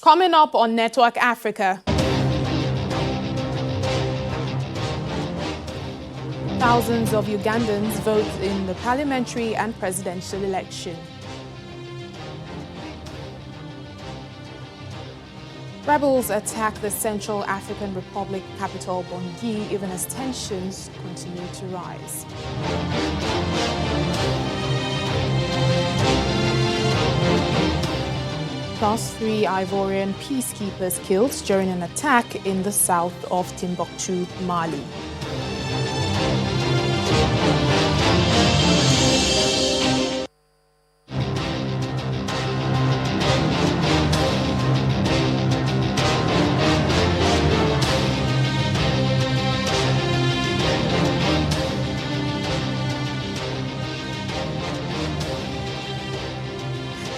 Coming up on Network Africa. Thousands of Ugandans vote in the parliamentary and presidential election. Rebels attack the Central African Republic capital Bangui even as tensions continue to rise. Plus, 3 Ivorian peacekeepers killed during an attack in the south of Timbuktu, Mali.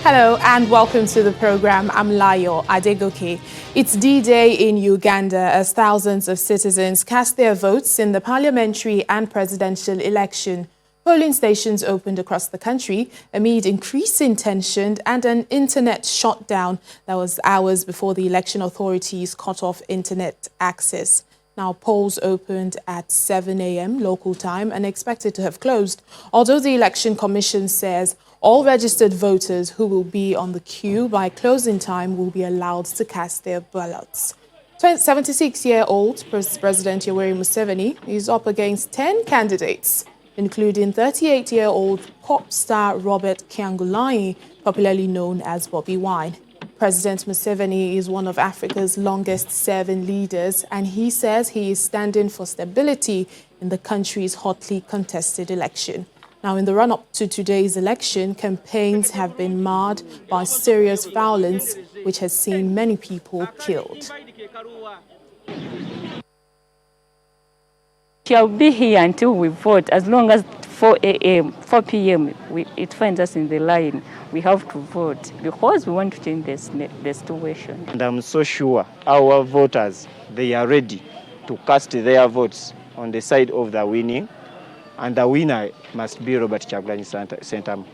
Hello and welcome to the program. I'm Layo Adegoke. It's D-Day in Uganda as thousands of citizens cast their votes in the parliamentary and presidential election. Polling stations opened across the country amid increasing tension and an internet shutdown that was hours before the election authorities cut off internet access. Now, polls opened at 7 a.m. local time and expected to have closed, although the Election Commission says all registered voters who will be on the queue by closing time will be allowed to cast their ballots. 76-year-old President Yoweri Museveni is up against 10 candidates, including 38-year-old pop star Robert Kyagulanyi, popularly known as Bobby Wine. President Museveni is one of Africa's longest-serving leaders, and he says he is standing for stability in the country's hotly contested election. Now, in the run-up to today's election, campaigns have been marred by serious violence, which has seen many people killed. Shall be here until we vote. As long as 4 p.m. it finds us in the line, we have to vote because we want to change the situation. And I'm so sure our voters, they are ready to cast their votes on the side of the winning, and the winner must be Robert Kyagulanyi Ssentamu.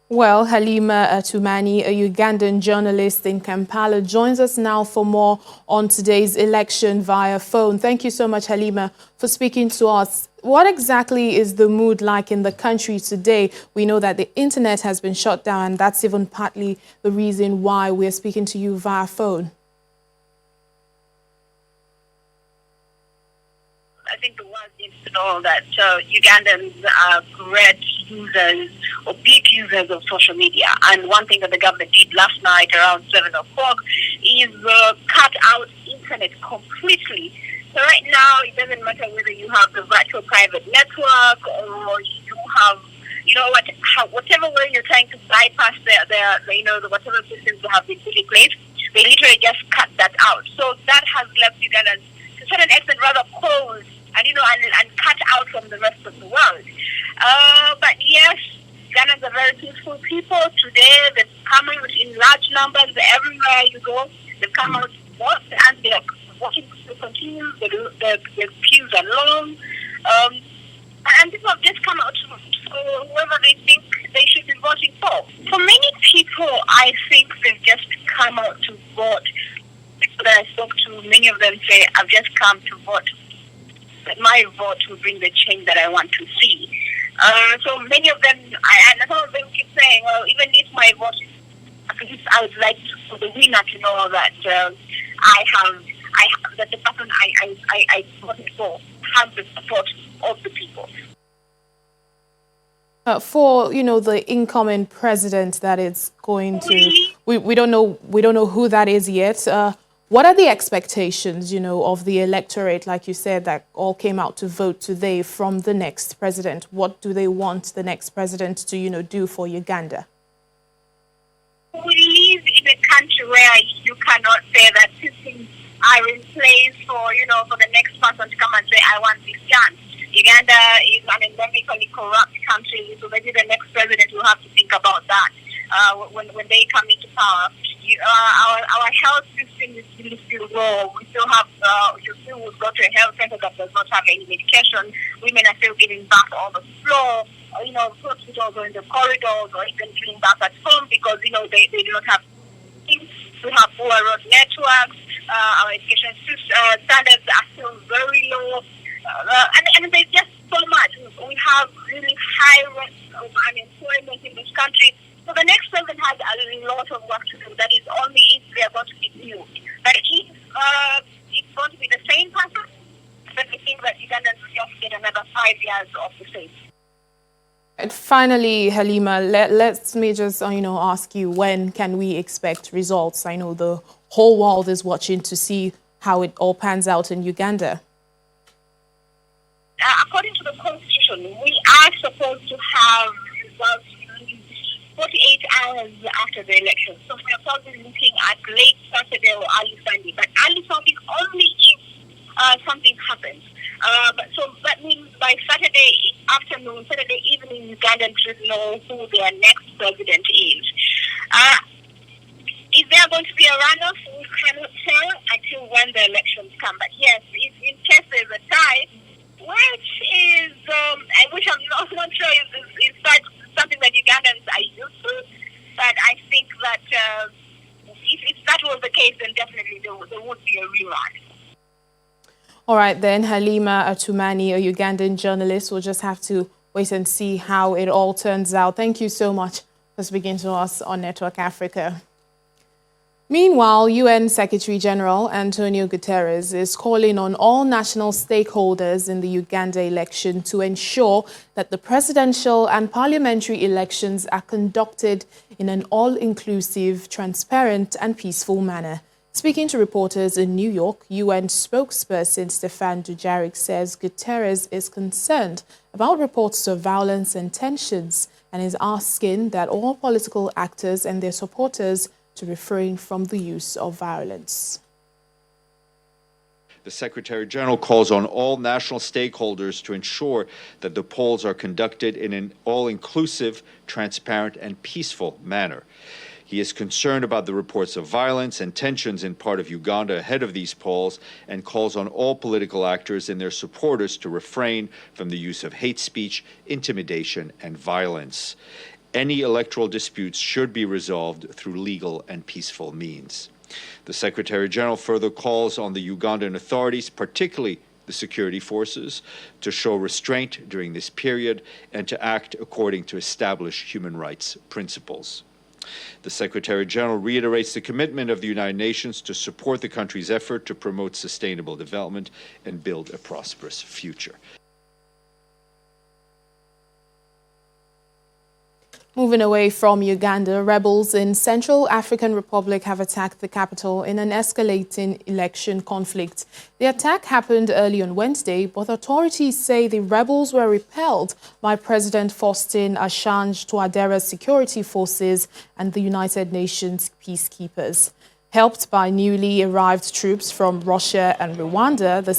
Well, Halima Tumani, a Ugandan journalist in Kampala, joins us now for more on today's election via phone. Thank you so much, Halima, for speaking to us. What exactly is the mood like in the country today? We know that the internet has been shut down, and that's even partly the reason why we're speaking to you via phone. I think the world needs to know that Ugandans are great users or big users of social media. And one thing that the government did last night around 7 o'clock is cut out internet completely. So right now, it doesn't matter whether you have the virtual private network or you have, whatever way you're trying to bypass the whatever systems that have been put in place, they literally just cut that out. So that has left Ugandans to a certain extent rather cold and cut out from the rest of the world. But yes, Ugandans are very peaceful people. Today, they've come out in large numbers. Everywhere you go, they've come out to vote, and they're voting to continue. The queues are long. And people have just come out to vote for whoever they think they should be voting for. For many people, I think they've just come out to vote. People that I spoke to, many of them say, I've just come to vote. That my vote will bring the change that I want to see. So many of them, and some of them keep saying, well, even if my vote is, at least I would like for the winner to know that that the person I voted for has the support of the people. For the incoming president that is going to, we don't know who that is yet. What are the expectations, of the electorate, like you said, that all came out to vote today from the next president? What do they want the next president to, do for Uganda? We live in a country where you cannot say that systems are in place for the next person to come and say, I want this done. Uganda is an endemically corrupt country, so maybe the next president will have to think about that when they come into power. Our health system is still low. We still have, you still would go to a health center that does not have any medication. Women are still giving birth on the floor. hospitals or in the corridors or even doing back at home because, they do not have things. We have poor road networks. Our education standards are still very low. And there's just so much. We have really high rates of unemployment in this country. So the next president has a lot of work to do. That is only if they are going to be new. But if it's going to be the same person, then I think that Ugandans will just get another 5 years of the same. And finally, Halima, let me just ask you, when can we expect results? I know the whole world is watching to see how it all pans out in Uganda. According to the constitution, we are supposed to have results 48 hours after the election. So we are probably looking at late Saturday or early Sunday. But early Sunday only if something happens. So that means by Saturday afternoon, Saturday evening, Ugandans should know who their next president is. Is there going to be a runoff? We cannot tell until when the elections come. But yes, if in case there's a tie, which I'm not sure is something that Ugandans are used to, but I think that if that was the case, then definitely there would be a rerun. All right, then, Halima Atumani, a Ugandan journalist, will just have to wait and see how it all turns out. Thank you so much for speaking to us on Network Africa. Meanwhile, UN Secretary-General Antonio Guterres is calling on all national stakeholders in the Uganda election to ensure that the presidential and parliamentary elections are conducted in an all-inclusive, transparent and peaceful manner. Speaking to reporters in New York, UN spokesperson Stefan Dujarric says Guterres is concerned about reports of violence and tensions and is asking that all political actors and their supporters to refrain from the use of violence. The Secretary General calls on all national stakeholders to ensure that the polls are conducted in an all-inclusive, transparent, and peaceful manner. He is concerned about the reports of violence and tensions in part of Uganda ahead of these polls and calls on all political actors and their supporters to refrain from the use of hate speech, intimidation, and violence. Any electoral disputes should be resolved through legal and peaceful means. The Secretary General further calls on the Ugandan authorities, particularly the security forces, to show restraint during this period and to act according to established human rights principles. The Secretary General reiterates the commitment of the United Nations to support the country's effort to promote sustainable development and build a prosperous future. Moving away from Uganda, rebels in Central African Republic have attacked the capital in an escalating election conflict. The attack happened early on Wednesday, but authorities say the rebels were repelled by President Faustin Archange Touadera's security forces and the United Nations peacekeepers. Helped by newly arrived troops from Russia and Rwanda, the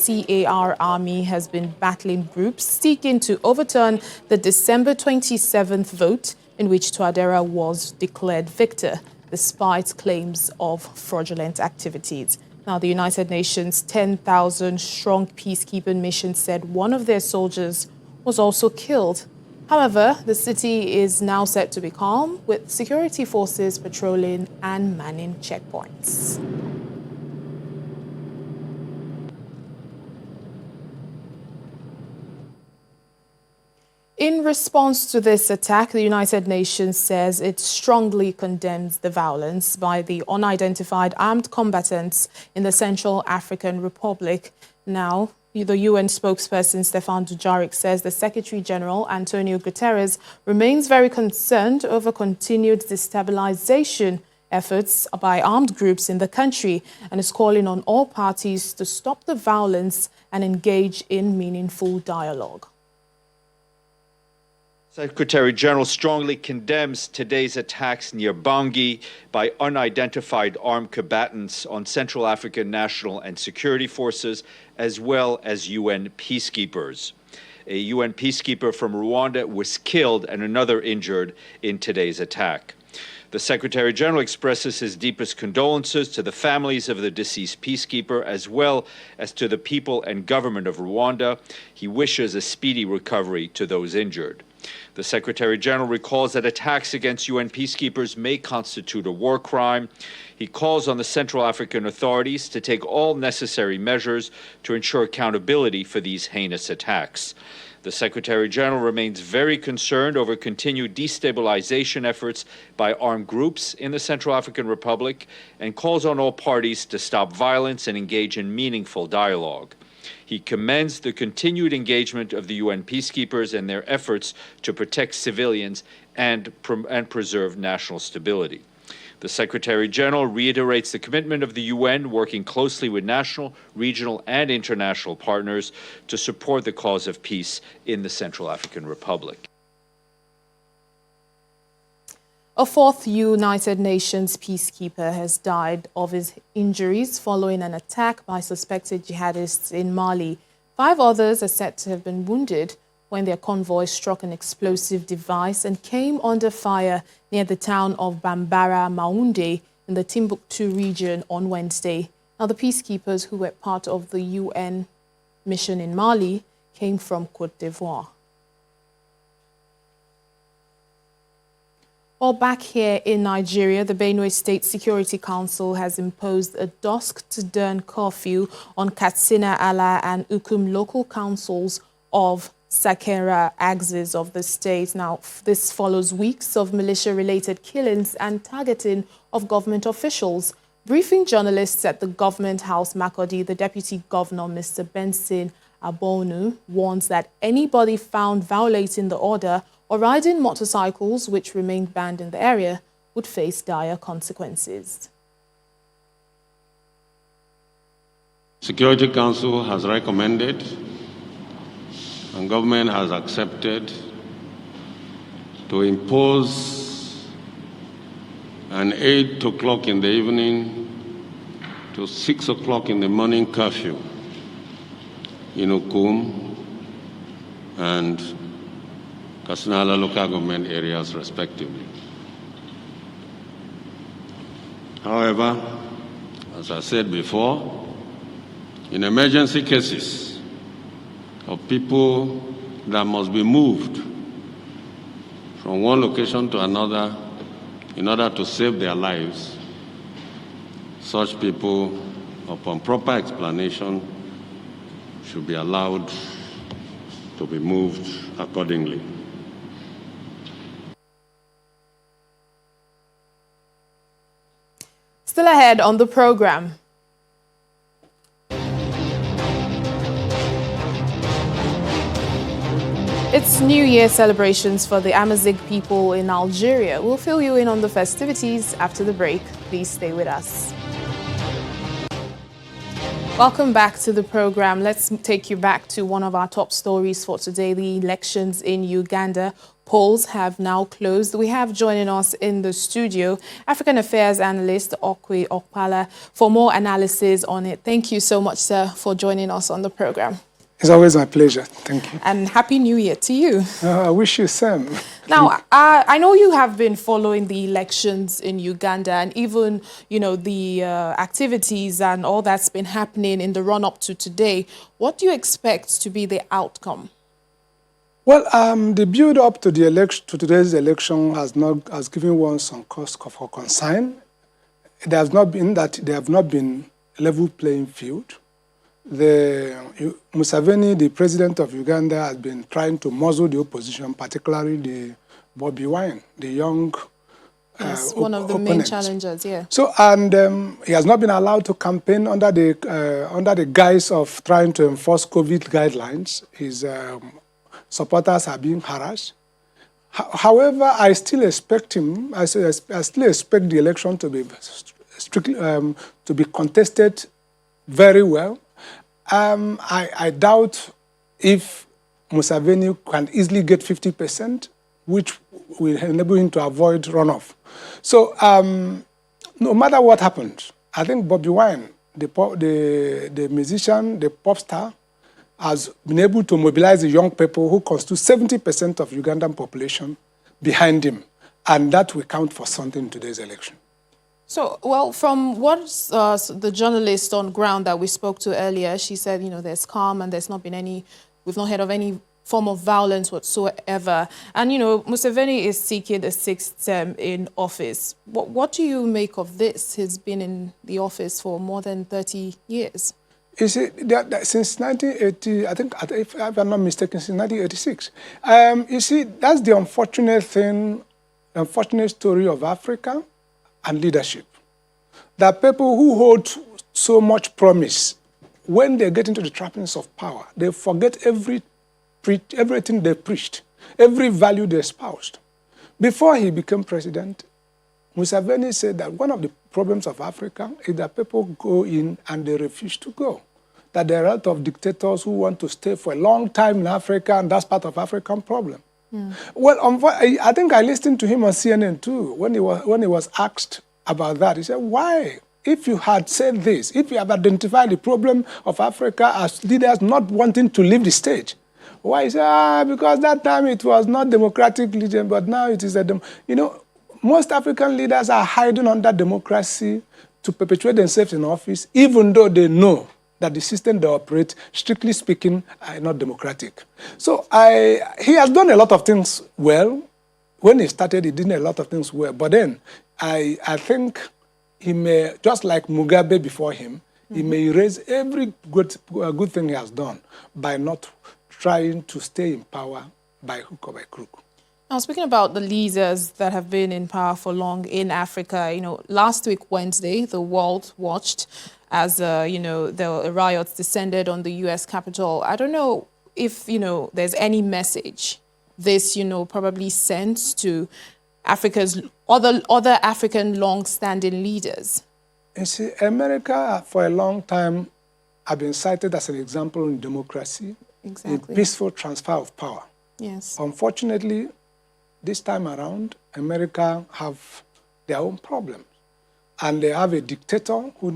CAR army has been battling groups seeking to overturn the December 27th vote in which Touadera was declared victor, despite claims of fraudulent activities. Now, the United Nations 10,000-strong peacekeeping mission said one of their soldiers was also killed. However, the city is now set to be calm, with security forces patrolling and manning checkpoints. In response to this attack, the United Nations says it strongly condemns the violence by the unidentified armed combatants in the Central African Republic. Now, the UN spokesperson Stefan Dujarric says the Secretary General Antonio Guterres remains very concerned over continued destabilization efforts by armed groups in the country and is calling on all parties to stop the violence and engage in meaningful dialogue. Secretary General strongly condemns today's attacks near Bangui by unidentified armed combatants on Central African national and security forces, as well as UN peacekeepers. A UN peacekeeper from Rwanda was killed and another injured in today's attack. The Secretary General expresses his deepest condolences to the families of the deceased peacekeeper, as well as to the people and government of Rwanda. He wishes a speedy recovery to those injured. The Secretary General recalls that attacks against UN peacekeepers may constitute a war crime. He calls on the Central African authorities to take all necessary measures to ensure accountability for these heinous attacks. The Secretary General remains very concerned over continued destabilization efforts by armed groups in the Central African Republic and calls on all parties to stop violence and engage in meaningful dialogue. He commends the continued engagement of the UN peacekeepers and their efforts to protect civilians and preserve national stability. The Secretary General reiterates the commitment of the UN working closely with national, regional, and international partners to support the cause of peace in the Central African Republic. A fourth United Nations peacekeeper has died of his injuries following an attack by suspected jihadists in Mali. 5 others are said to have been wounded when their convoy struck an explosive device and came under fire near the town of Bambara Maoundé in the Timbuktu region on Wednesday. Now, the peacekeepers who were part of the UN mission in Mali came from Côte d'Ivoire. Well, back here in Nigeria, the Benue State Security Council has imposed a dusk to dawn curfew on Katsina, Ala, and Ukum local councils of Sakera axis of the state. Now, this follows weeks of militia-related killings and targeting of government officials. Briefing journalists at the Government House Makurdi, the Deputy Governor, Mr. Benson Abonu, warns that anybody found violating the order or riding motorcycles, which remained banned in the area, would face dire consequences. Security Council has recommended and government has accepted to impose an 8 o'clock in the evening to 6 o'clock in the morning curfew in Ukum and Katsina local government areas respectively. However, as I said before, in emergency cases of people that must be moved from one location to another in order to save their lives, such people, upon proper explanation, should be allowed to be moved accordingly. Still ahead on the program. It's New Year celebrations for the Amazigh people in Algeria. We'll fill you in on the festivities after the break. Please stay with us. Welcome back to the program. Let's take you back to one of our top stories for today, the elections in Uganda. Polls have now closed. We have joining us in the studio African Affairs analyst Okwe Okpala for more analysis on it. Thank you so much, sir, for joining us on the program. It's always my pleasure. Thank you. And Happy New Year to you. I wish you same. Now, I know you have been following the elections in Uganda and even, you know, the activities and all that's been happening in the run-up to today. What do you expect to be the outcome? Well, the build-up to the election, to today's election, has given one some cause for concern. There have not been level playing field. Museveni, the president of Uganda, has been trying to muzzle the opposition, particularly the Bobi Wine, the young Yes, one of the opponent. main challengers, yeah. So, and he has not been allowed to campaign under the guise of trying to enforce COVID guidelines. His supporters are being harassed. However, I still expect him. I still expect the election to be strictly to be contested very well. I doubt if Museveni can easily get 50%, which will enable him to avoid runoff. So no matter what happens, I think Bobi Wine, the musician, the pop star, has been able to mobilize the young people who constitute 70% of Ugandan population behind him. And that will count for something in today's election. So, well, from what the journalist on ground that we spoke to earlier, she said, you know, there's calm and there's not been any, we've not heard of any form of violence whatsoever. And, you know, Museveni is seeking a 6th term in office. What do you make of this? He's been in the office for more than 30 years. You see, since 1980, I think, if I'm not mistaken, since 1986. You see, that's the unfortunate thing, unfortunate story of Africa and leadership. That people who hold so much promise, when they get into the trappings of power, they forget everything they preached, every value they espoused. Before he became president, Museveni said that one of the problems of Africa is that people go in and they refuse to go. That there are a lot of dictators who want to stay for a long time in Africa, and that's part of African problem. Well, I think I listened to him on CNN too, when he was asked about that. He said, why? If you had said this, if you have identified the problem of Africa as leaders not wanting to leave the stage, why? He said, because that time it was not democratic leadership, but now it is you know, most African leaders are hiding under democracy to perpetuate themselves in office, even though they know that the system they operate, strictly speaking, are not democratic. So he has done a lot of things well. When he started, he did a lot of things well. But then I think he may, just like Mugabe before him, he may erase every good thing he has done by not trying to stay in power by hook or by crook. Now, speaking about the leaders that have been in power for long in Africa, you know, last week, Wednesday, the world watched as, you know, the riots descended on the U.S. Capitol. I don't know if, you know, there's any message this, you know, probably sends to Africa's other African long-standing leaders. You see, America, for a long time, have been cited as an example in democracy, in peaceful transfer of power. Yes. Unfortunately, this time around, America have their own problems. And they have a dictator who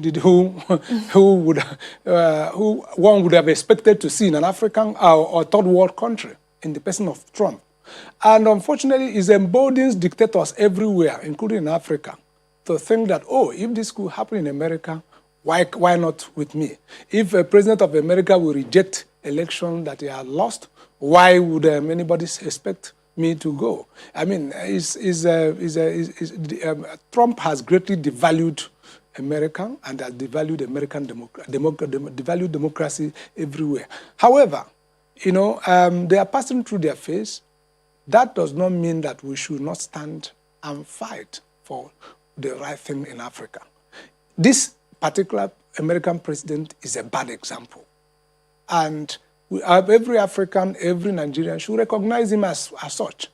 one would have expected to see in an African or third world country, in the person of Trump. And unfortunately, it emboldens dictators everywhere, including in Africa, to think that, oh, if this could happen in America, why not with me? If a president of America will reject election that he had lost, why would anybody expect me to go? I mean, Trump has greatly devalued America and has devalued American devalued democracy everywhere. However, you know, they are passing through their phase. That does not mean that we should not stand and fight for the right thing in Africa. This particular American president is a bad example. And every African, every Nigerian should recognize him as such,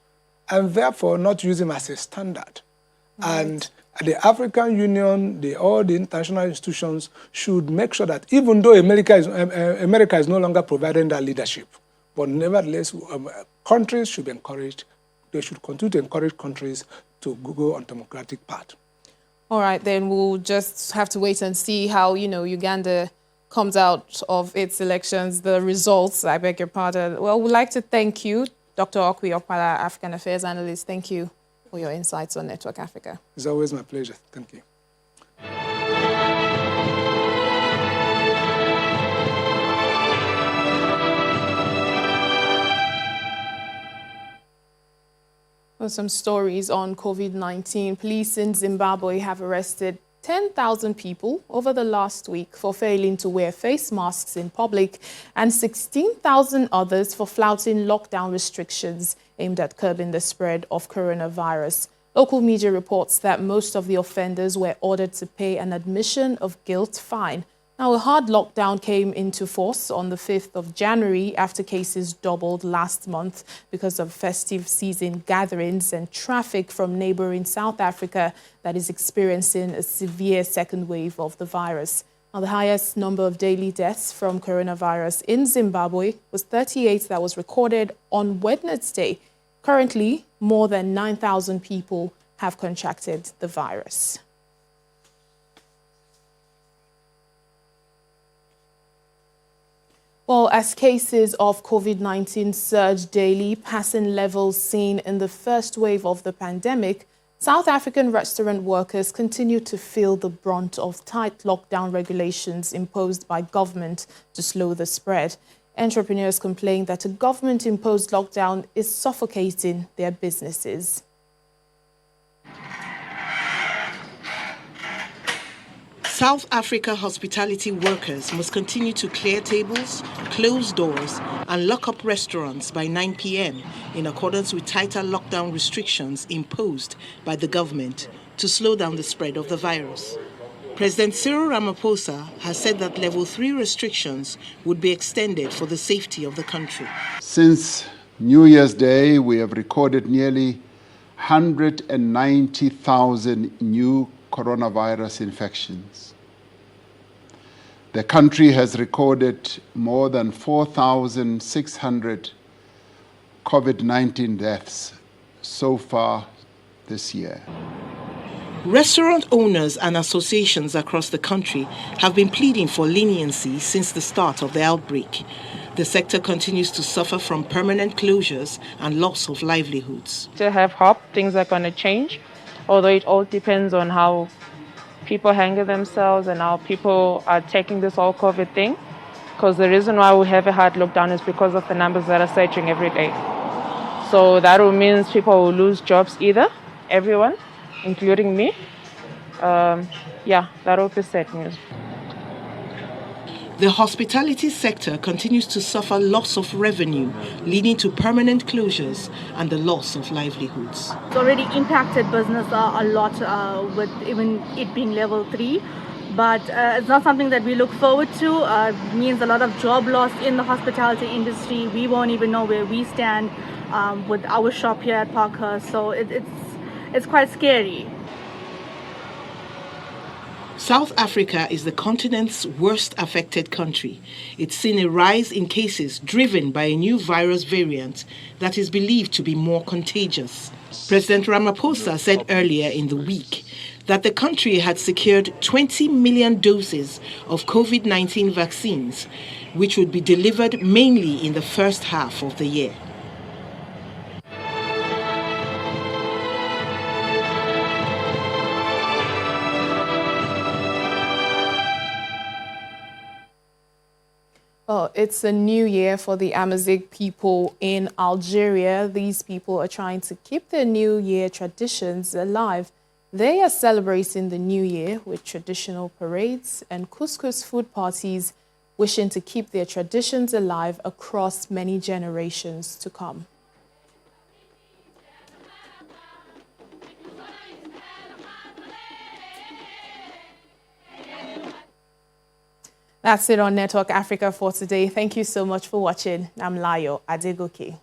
and therefore not use him as a standard. Right. And the African Union, all the international institutions should make sure that even though America is no longer providing that leadership, but nevertheless, countries should be encouraged. They should continue to encourage countries to go on democratic path. All right, then we'll just have to wait and see how, you know, Uganda comes out of its elections, the results, I beg your pardon. Well, we'd like to thank you, Dr. Okwi Okpala, African Affairs Analyst. Thank you for your insights on Network Africa. It's always my pleasure. Thank you. Well, some stories on COVID-19. Police in Zimbabwe have arrested 10,000 people over the last week for failing to wear face masks in public and 16,000 others for flouting lockdown restrictions aimed at curbing the spread of coronavirus. Local media reports that most of the offenders were ordered to pay an admission of guilt fine. Now, a hard lockdown came into force on the 5th of January after cases doubled last month because of festive season gatherings and traffic from neighboring South Africa that is experiencing a severe second wave of the virus. Now, the highest number of daily deaths from coronavirus in Zimbabwe was 38 that was recorded on Wednesday. Currently, more than 9,000 people have contracted the virus. Well, as cases of COVID-19 surge daily, passing levels seen in the first wave of the pandemic, South African restaurant workers continue to feel the brunt of tight lockdown regulations imposed by government to slow the spread. Entrepreneurs complain that a government-imposed lockdown is suffocating their businesses. South Africa hospitality workers must continue to clear tables, close doors, and lock up restaurants by 9 p.m. in accordance with tighter lockdown restrictions imposed by the government to slow down the spread of the virus. President Cyril Ramaphosa has said that level 3 restrictions would be extended for the safety of the country. Since New Year's Day, we have recorded nearly 190,000 new coronavirus infections. The country has recorded more than 4,600 COVID-19 deaths so far this year. Restaurant owners and associations across the country have been pleading for leniency since the start of the outbreak. The sector continues to suffer from permanent closures and loss of livelihoods. To have hope, things are going to change, although it all depends on how people handle themselves and how people are taking this whole COVID thing. Because the reason why we have a hard lockdown is because of the numbers that are surging every day. So that will mean people will lose jobs either, everyone, including me. That will be sad news. The hospitality sector continues to suffer loss of revenue, leading to permanent closures and the loss of livelihoods. It's already impacted business a lot with even it being level 3, but it's not something that we look forward to. It means a lot of job loss in the hospitality industry. We won't even know where we stand with our shop here at Parkhurst, so it's quite scary. South Africa is the continent's worst affected country. It's seen a rise in cases driven by a new virus variant that is believed to be more contagious. President Ramaphosa said earlier in the week that the country had secured 20 million doses of COVID-19 vaccines, which would be delivered mainly in the first half of the year. Well, it's a new year for the Amazigh people in Algeria. These people are trying to keep their New Year traditions alive. They are celebrating the New Year with traditional parades and couscous food parties, wishing to keep their traditions alive across many generations to come. That's it on Network Africa for today. Thank you so much for watching. I'm Layo Adegoke.